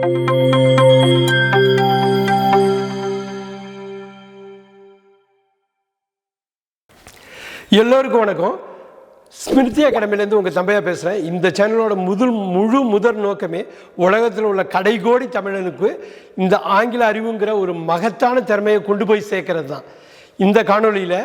எல்லோருக்கும் வணக்கம். ஸ்மிருதி அகாடமிலேருந்து உங்கள் தம்பையா பேசுகிறேன். இந்த சேனலோட முதற் நோக்கமே உலகத்தில் உள்ள கடைகோடி தமிழனுக்கு இந்த ஆங்கில அறிவுங்கிற ஒரு மகத்தான திறமையை கொண்டு போய் சேர்க்கறது தான். இந்த காணொலியில்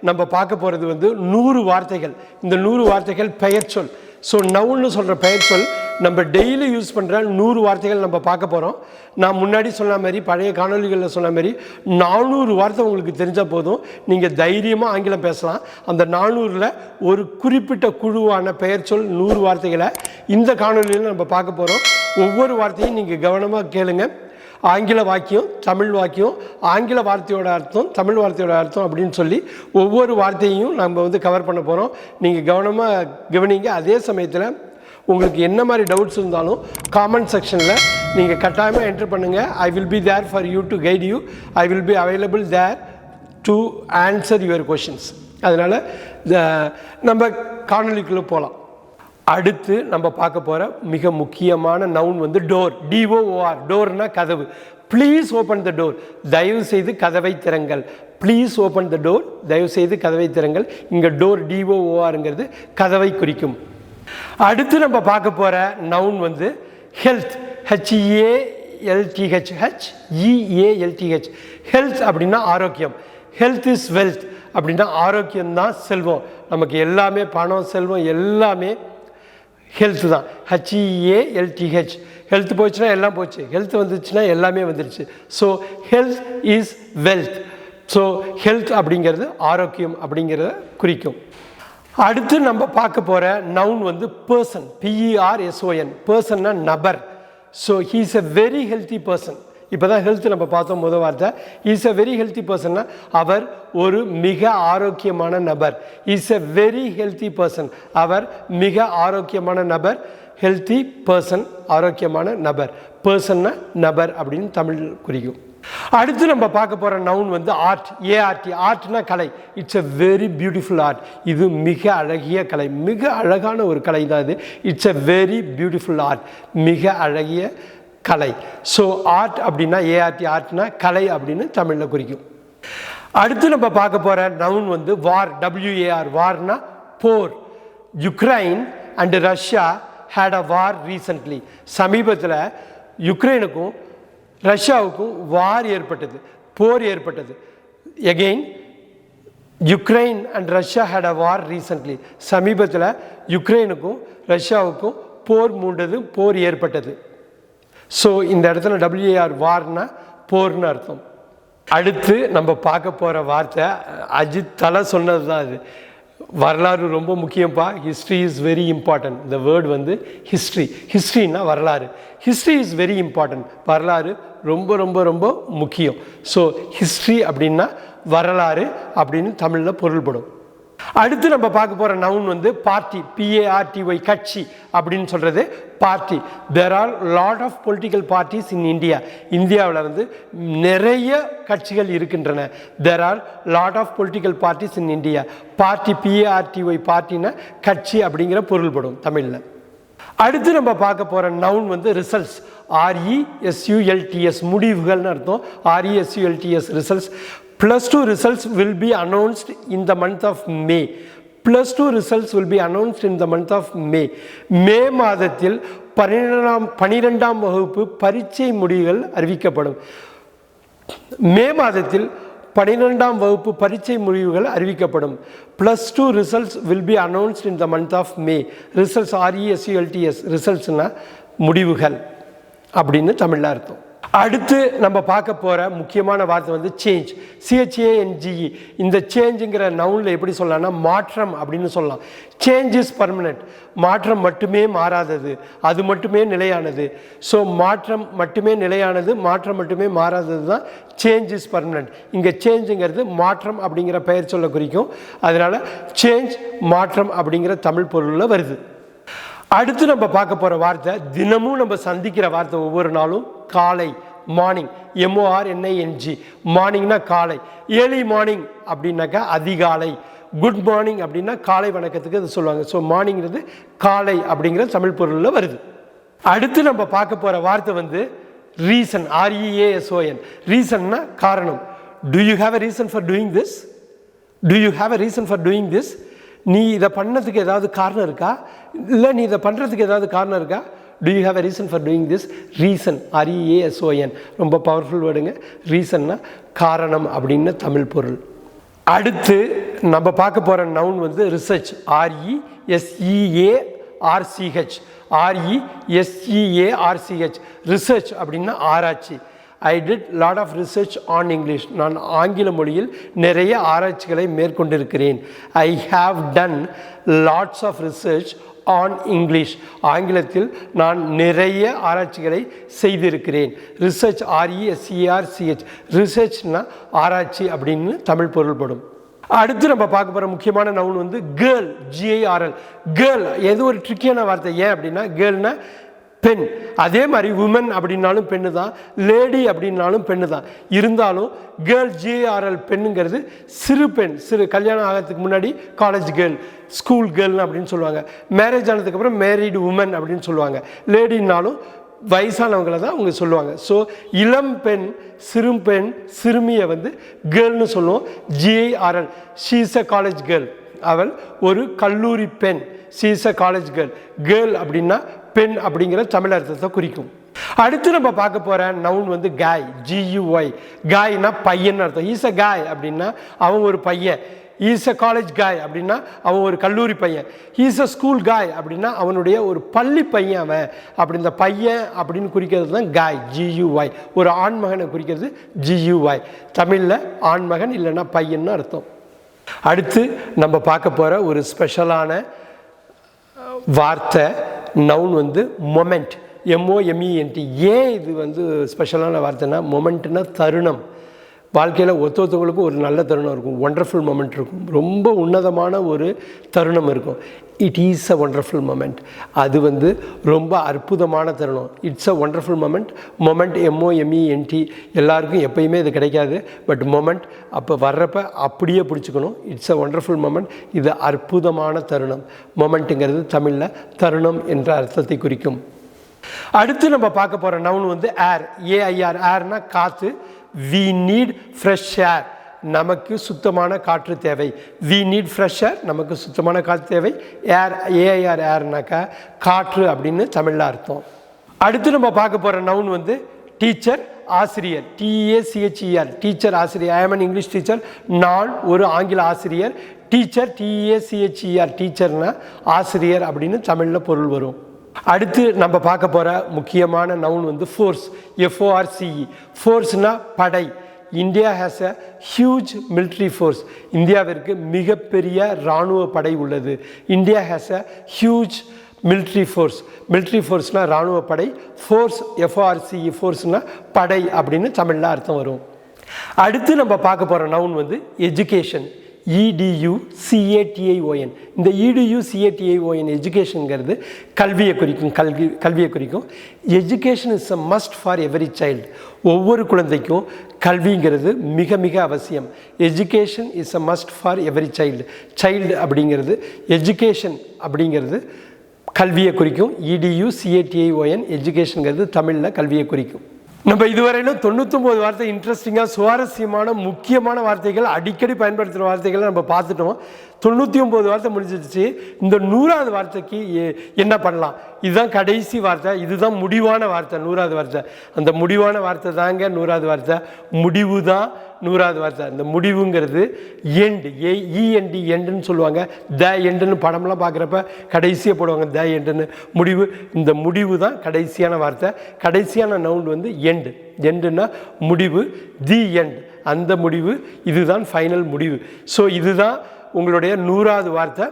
நம்ம பார்க்க போகிறது 100 வார்த்தைகள். இந்த 100 வார்த்தைகள் பெயர்ச்சொல். ஸோ நவுன்னு சொல்கிற பெயர்ச்சொல் நம்ம டெய்லி யூஸ் பண்ணுற 100 வார்த்தைகள் நம்ம பார்க்க போகிறோம். நான் முன்னாடி சொன்ன மாதிரி, பழைய காணொலிகளில் சொன்ன மாதிரி 400 வார்த்தை உங்களுக்கு தெரிஞ்சால் போதும், நீங்கள் தைரியமாக ஆங்கிலம் பேசலாம். அந்த 400ல் ஒரு குறிப்பிட்ட குழுவான பெயர்ச்சொல் 100 வார்த்தைகளை இந்த காணொலியில் நம்ம பார்க்க போகிறோம். ஒவ்வொரு வார்த்தையும் நீங்கள் கவனமாக கேளுங்க. ஆங்கில வாக்கியம், தமிழ் வாக்கியம், ஆங்கில வார்த்தையோட அர்த்தம், தமிழ் வார்த்தையோட அர்த்தம் அப்படின்னு சொல்லி ஒவ்வொரு வார்த்தையும் நம்ம கவர் பண்ண போகிறோம். நீங்கள் கவனமாக கவனிங்க. அதே சமயத்தில் உங்களுக்கு என்ன மாதிரி டவுட்ஸ் இருந்தாலும் காமெண்ட் செக்ஷனில் நீங்கள் கட்டாயமாக என்டர் பண்ணுங்கள். I will be there for you to guide you. I will be available there to answer your questions. அதனால் நம்ம காணொலிக்குள்ளே போகலாம். அடுத்து நம்ம பார்க்க போகிற மிக முக்கியமான நவுன் டோர். DOOR. டோர்னா கதவு. Please open the door. தயவு செய்து கதவை திறங்கள். Please open the door. தயவு செய்து கதவை திறங்கள். இங்கே டோர் DOORங்கிறது கதவை குறிக்கும். அடுத்து நம்ம பார்க்க போகிற noun health. HEALTH. HEALTH. Health அப்படின்னா ஆரோக்கியம். ஹெல்த் இஸ் வெல்த் அப்படின்னா ஆரோக்கியம்தான் செல்வம். நமக்கு எல்லாமே பணம், செல்வம் எல்லாமே ஹெல்த் தான். HEALTH. ஹெல்த் போச்சுன்னா எல்லாம் போச்சு, ஹெல்த் வந்துச்சுன்னா எல்லாமே வந்துடுச்சு. So health is wealth. So health அப்படிங்கிறது ஆரோக்கியம் அப்படிங்கிறத குறிக்கும். அடுத்து நம்ம பார்க்க போகிற நவுன் பர்சன். PERSON. பர்சன்னா நபர். So he is a very healthy person. இப்போ தான் ஹெல்த் நம்ம பார்த்தோம் முதல் வார்த்தை. இஸ் எ வெரி ஹெல்த்தி பர்சன்னா அவர் ஒரு மிக ஆரோக்கியமான நபர். Is a very healthy person. அவர் மிக ஆரோக்கியமான நபர். ஹெல்த்தி பர்சன், ஆரோக்கியமான நபர். பர்சன்னா நபர் அப்படின்னு தமிழ் குறிக்கும். அடுத்து நம்ம பார்க்க போகிற நவுன் ஆர்ட். ART. ஆர்ட்னா கலை. It's a very beautiful art. இது மிக அழகிய கலை, மிக அழகான ஒரு கலை தான் இது. It's a very beautiful art. மிக அழகிய கலை. ஸோ ஆர்ட் அப்படின்னா ART. ஆர்ட்னா கலை அப்படின்னு தமிழில் குறிக்கும். அடுத்து நம்ம பார்க்க போகிற நவுன் வார். WAR. வார்னா போர். Ukraine and Russia had a war recently. சமீபத்தில் யுக்ரைனுக்கும் ரஷ்யாவுக்கும் வார் ஏற்பட்டது, போர் ஏற்பட்டது. Again Ukraine and Russia had a war recently. சமீபத்தில் யுக்ரைனுக்கும் ரஷ்யாவுக்கும் போர் மூண்டது, போர் ஏற்பட்டது. ஸோ இந்த இடத்துல WAR வார்னா போர்னு அர்த்தம். அடுத்து நம்ம பார்க்க போகிற வார்த்தை அஜித் தலை சொன்னது தான். அது வரலாறு ரொம்ப முக்கியம்ப்பா. History is very important. இந்த வேர்டு ஹிஸ்ட்ரி. ஹிஸ்ட்ரின்னா வரலாறு. History is very important. வரலாறு ரொம்ப ரொம்ப ரொம்ப முக்கியம். ஸோ ஹிஸ்ட்ரி அப்படின்னா வரலாறு அப்படின்னு தமிழில் பொருள்படும். அடுத்து நம்ம பார்க்க போகிற நவுன் பார்ட்டி. PARTY. கட்சி அப்படின்னு சொல்கிறது party. There are lot of political parties in India. இந்தியாவில் நிறைய கட்சிகள் இருக்கின்றன. There are lot of political parties in India. Party. PARTY. பார்ட்டினா கட்சி அப்படிங்கிற பொருள்படும் தமிழில். அடுத்து நம்ம பார்க்க போகிற நவுன் ரிசல்ட்ஸ். RESULTS. முடிவுகள்னு அர்த்தம். RESULTS. Results. +2 results will be announced in the month of May. +2 results will be announced in the month of May. மே மாதத்தில் 12ஆம் வகுப்பு பரீட்சை முடிவுகள் அறிவிக்கப்படும். மே மாதத்தில் 12ஆம் வகுப்பு பரீட்சை முடிவுகள் அறிவிக்கப்படும். +2 results will be announced in the month of May. Results. RESULTS. ரிசல்ட்ஸ்னா முடிவுகள் அப்படின்னு தமிழில் அர்த்தம். அடுத்து நம்ம பார்க்க போகிற முக்கியமான வார்த்தை சேஞ்ச். CHANGE. இந்த சேஞ்சுங்கிற நவுனில் எப்படி சொல்லலாம்னா மாற்றம் அப்படின்னு சொல்லலாம். Change is permanent. மாற்றம் மட்டுமே மாறாதது, அது மட்டுமே நிலையானது. ஸோ மாற்றம் மட்டுமே நிலையானது, மாற்றம் மட்டுமே மாறாதது தான் சேஞ்ச் இஸ் பர்மனெண்ட். இங்கே சேஞ்சுங்கிறது மாற்றம் அப்படிங்கிற பெயர் சொல்ல குறிக்கும். அதனால் சேஞ்ச், மாற்றம் அப்படிங்கிற தமிழ் பொருளில் வருது. அடுத்து நம்ம பார்க்க போகிற வார்த்தை தினமும் நம்ம சந்திக்கிற வார்த்தை ஒவ்வொரு நாளும் காலை. மார்னிங். MORNING. மார்னிங்னா காலை. ஏர்லி மார்னிங் அப்படின்னாக்கா அதிகாலை. குட் மார்னிங் அப்படின்னா காலை வணக்கத்துக்கு அது சொல்லுவாங்க. ஸோ மார்னிங்கிறது காலை அப்படிங்கிற தமிழ் பொருளில் வருது. அடுத்து நம்ம பார்க்க போகிற வார்த்தை ரீசன், REASON. ரீசன்னா காரணம். Do you have a reason for doing this? Do you have a reason for doing this? நீ இதை பண்ணதுக்கு ஏதாவது காரணம் இருக்கா? இல்லை நீ இதை பண்ணுறதுக்கு ஏதாவது காரணம் இருக்கா? Do you have a reason for doing this? Reason, REASON. ரொம்ப பவர்ஃபுல் வேர்டுங்க. ரீசன்னா காரணம் அப்படின்னு தமிழ் பொருள். அடுத்து நம்ம பார்க்க போகிற நவுன் வந்து ரிசர்ச், RESEARCH. RESEARCH. ரிசர்ச் அப்படின்னா ஆராய்ச்சி. I did lot of research on English. நான் ஆங்கில மொழியில் நிறைய ஆராய்ச்சிகளை மேற்கொண்டிருக்கிறேன். I have done lots of research on English. ஆங்கிலத்தில் நான் நிறைய ஆராய்ச்சிகளை செய்திருக்கிறேன். Research, RESEARCH. ரிசர்ச்னா ஆராய்ச்சி அப்படின்னு தமிழ் பொருள்படும். அடுத்து நம்ம பார்க்க போகிற முக்கியமான நவுன் வந்து கேர்ள், GIRL. கேர்ள் எது ஒரு ட்ரிக்கியான வார்த்தை. ஏன் அப்படின்னா கேர்ள்னா பெண். அதே மாதிரி உமன் அப்படின்னாலும் பெண்ணு தான், லேடி அப்படின்னாலும் பெண்ணு தான். இருந்தாலும் கேர்ள், GIRL பெண்ணுங்கிறது சிறு பெண். கல்யாணம் ஆகிறதுக்கு முன்னாடி காலேஜ் கேர்ள், ஸ்கூல் கேர்ள்னு அப்படின்னு சொல்லுவாங்க. மேரேஜ் ஆனதுக்கப்புறம் மேரிடு உமன் அப்படின்னு சொல்லுவாங்க. லேடின்னாலும் வயசானவங்களை தான் அவங்க சொல்லுவாங்க. ஸோ இளம் பெண், சிறு பெண், சிறுமியை வந்து கேர்ள்னு சொல்லுவோம். GIRL, she is a college girl. அவள் ஒரு கல்லூரி பெண். She is a college girl. Girl அப்படின்னா பெண் அப்படிங்கிற தமிழ் அர்த்தத்தை குறிக்கும். அடுத்து நம்ம பார்க்க போகிற நவுன் வந்து காய், GUY. காய்னா பையன் அர்த்தம். ஈஸ் அ காய் அப்படின்னா அவன் ஒரு பையன். ஈஸ் அ காலேஜ் காய் அப்படின்னா அவன் ஒரு கல்லூரி பையன். ஈஸ் அ ஸ்கூல் காய் அப்படின்னா அவனுடைய ஒரு பள்ளி பையன் அவன். அப்படி இந்த பையன் அப்படின்னு குறிக்கிறது தான் காய், GUY. ஒரு ஆண்மகனை குறிக்கிறது GUY. தமிழில் ஆண்மகன் இல்லைன்னா பையன்னு அர்த்தம். அடுத்து நம்ம பார்க்க போகிற ஒரு ஸ்பெஷலான வார்த்தை நவுன் வந்து மொமெண்ட், MOMENT. ஏன் இது வந்து ஸ்பெஷலான வார்த்தைன்னா, மொமெண்ட்னா தருணம். வாழ்க்கையில் ஒருத்தவங்களுக்கும் ஒரு நல்ல தருணம் இருக்கும், ஒண்டர்ஃபுல் மொமெண்ட் இருக்கும், ரொம்ப உன்னதமான ஒரு தருணம் இருக்கும். It is a wonderful moment. அது வந்து ரொம்ப அற்புதமான தருணம். It's a wonderful moment. Moment, MOMENT. எல்லாருக்கும் எப்பயுமே இது கிடைக்காது. பட் மொமெண்ட் அப்போ வர்றப்ப அப்படியே பிடிச்சிக்கணும். It's a wonderful moment. இது அற்புதமான தருணம். மொமெண்ட்டுங்கிறது தமிழில் தருணம் என்ற அர்த்தத்தை குறிக்கும். அடுத்து நம்ம பார்க்க போகிற நவுன் வந்து ஏர், AIR. ஏர்னா காற்று. We need fresh air. நமக்கு சுத்தமான காற்று தேவை. We need fresh air. நமக்கு சுத்தமான காற்று தேவை. ஏர், AIR, ஏர்னாக்கா காற்று அப்படின்னு தமிழில் அர்த்தம். அடுத்து நம்ம பார்க்க போகிற நவுன் வந்து டீச்சர், ஆசிரியர், TEACHER. டீச்சர், ஆசிரியர். ஐ ஆம் அன் இங்கிலீஷ் டீச்சர். நான் ஒரு ஆங்கில ஆசிரியர். Teacher, TEACHER. டீச்சர்னா ஆசிரியர் அப்படின்னு தமிழில் பொருள் வரும். அடுத்து நம்ம பார்க்க போகிற முக்கியமான நவுன் வந்து ஃபோர்ஸ், FORCE. ஃபோர்ஸ்னா படை. India has a huge military force. இந்தியாவிற்கு மிகப்பெரிய இராணுவ படை உள்ளது. India has a huge military force. Military ஃபோர்ஸ்னால் இராணுவ படை. Force, FORCE. ஃபோர்ஸ்னால் படை அப்படின்னு தமிழில் அர்த்தம் வரும். அடுத்து நம்ம பார்க்க போகிற நவுன் வந்து எஜுகேஷன், EDUCATION. இந்த EDUCATION எஜுகேஷனுங்கிறது கல்வியை குறிக்கும். கல்வியை குறிக்கும். Education is a must for every child. ஒவ்வொரு குழந்தைக்கும் கல்விங்கிறது மிக மிக அவசியம். Education is a must for every child. Child அப்படிங்கிறது, எஜுகேஷன் அப்படிங்கிறது கல்வியை குறிக்கும். EDUCATION எஜுகேஷனுங்கிறது தமிழில் கல்வியை குறிக்கும். நம்ம இதுவரையிலும் 99 வார்த்தை இன்ட்ரெஸ்டிங்காக சுவாரஸ்யமான முக்கியமான வார்த்தைகள், அடிக்கடி பயன்படுத்துகிற வார்த்தைகளை நம்ம பார்த்துட்டோம். 99 வார்த்தை முடிஞ்சிடுச்சு. இந்த 100வது வார்த்தைக்கு என்ன பண்ணலாம்? இதுதான் கடைசி வார்த்தை, இதுதான் முடிவான வார்த்தை, 100வது வார்த்தை. அந்த முடிவான வார்த்தை தாங்க 100வது வார்த்தை. முடிவு தான் 100வது வார்த்தை. இந்த முடிவுங்கிறது எண்ட், END, எண்டுன்னு சொல்லுவாங்க. த எண்டுன்னு படம்லாம் பார்க்குறப்ப கடைசியாக போடுவாங்க, த எண்டுன்னு. முடிவு. இந்த முடிவு தான் கடைசியான வார்த்தை. கடைசியான நவுன் வந்து எண்டு. எண்டுன்னா முடிவு, தி எண்ட், அந்த முடிவு. இதுதான் ஃபைனல் முடிவு. ஸோ இதுதான் உங்களுடைய 100வது வார்த்தை.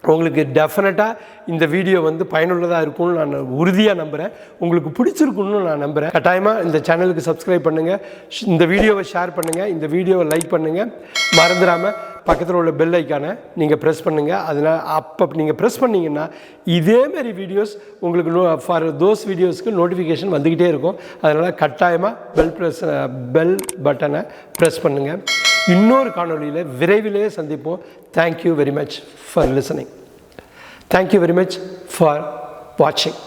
உங்களுக்கு டெஃபினட்டாக இந்த வீடியோ வந்து பயனுள்ளதாக இருக்கும்னு நான் உறுதியாக நம்புகிறேன். உங்களுக்கு பிடிச்சிருக்குன்னு நான் நம்புகிறேன். கட்டாயமாக இந்த சேனலுக்கு சப்ஸ்கிரைப் பண்ணுங்கள், இந்த வீடியோவை ஷேர் பண்ணுங்கள், இந்த வீடியோவை லைக் பண்ணுங்கள். மறந்துடாமல் பக்கத்தில் உள்ள பெல் ஐக்கானை நீங்கள் ப்ரெஸ் பண்ணுங்கள். அதனால் அப்போ நீங்கள் ப்ரெஸ் பண்ணிங்கன்னா இதேமாரி வீடியோஸ் உங்களுக்கு ஃபார் தோஸ் வீடியோஸ்க்கு நோட்டிஃபிகேஷன் வந்துக்கிட்டே இருக்கும். அதனால் கட்டாயமாக பெல் பட்டனை ப்ரெஸ் பண்ணுங்கள். இன்னொரு காணொலியில் விரைவிலேயே சந்திப்போம். Thank you very much for listening. Thank you very much for வாட்சிங்.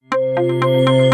you